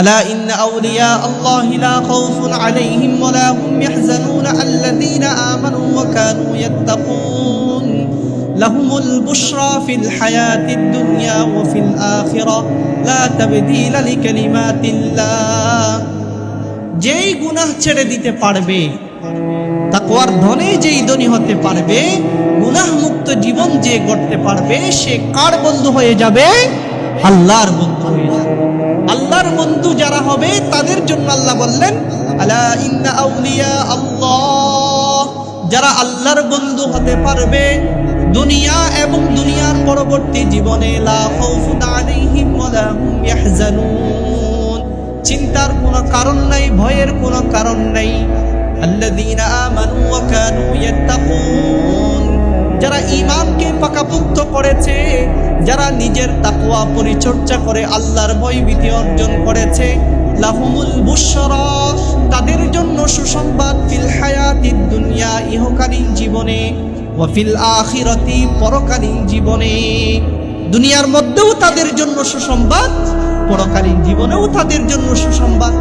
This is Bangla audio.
আলা ইন্না আউলিয়া আল্লাহি লা খাউফুন আলাইহিম ওয়া লা হুম ইয়াহজানুন আল্লাযীনা আমানু ওয়া কানু ইয়াত্তাকুন লাহুমুল বুশরা ফিল হায়াতিদ দুনিয়া ওয়া ফিল আখিরাহ লা তাবদীলা লিকালিমাতিল্লাহ। যেই গুনাহ ছেড়ে দিতে পারবে, তাকওয়ার ধনে যেই ধনী হতে পারবে, গুনাহ মুক্ত জীবন যে গড়তে পারবে, সে কার বন্ধু হয়ে যাবে? আল্লাহর বন্ধু হয়ে যাবে। আল্লাহর বন্ধু যারা হবে তাদের জন্য আল্লাহ বললেন আলা ইন্না আউলিয়া আল্লাহ, যারা আল্লাহর বন্ধু হতে পারবে দুনিয়া এবং দুনিয়ার পরবর্তী জীবনে, লা খাউফুন আলাইহিম ওয়া লা হুম ইয়াহজানুন, চিন্তার কোনো কারণ নাই, ভয়ের কোনো কারণ নাই। আল্লাযীনা আমানু ওয়া কানু ইয়াত্তাকুন, যারা ঈমানকে পাকাপোক্ত করেছে, যারা নিজের তাকওয়া পরিচর্যা করে আল্লাহর ভয়ভীতি অর্জন করেছে, লাহুমুল বুশরা, তাদের জন্য সুসংবাদ, ফিল হায়াতিদ দুনিয়া, ইহকালীন জীবনে, ওয়া ফিল আখিরাতি, পরকালীন জীবনে। দুনিয়ার মধ্যেও তাদের জন্য সুসংবাদ, পরকালীন জীবনেও তাদের জন্য সুসংবাদ।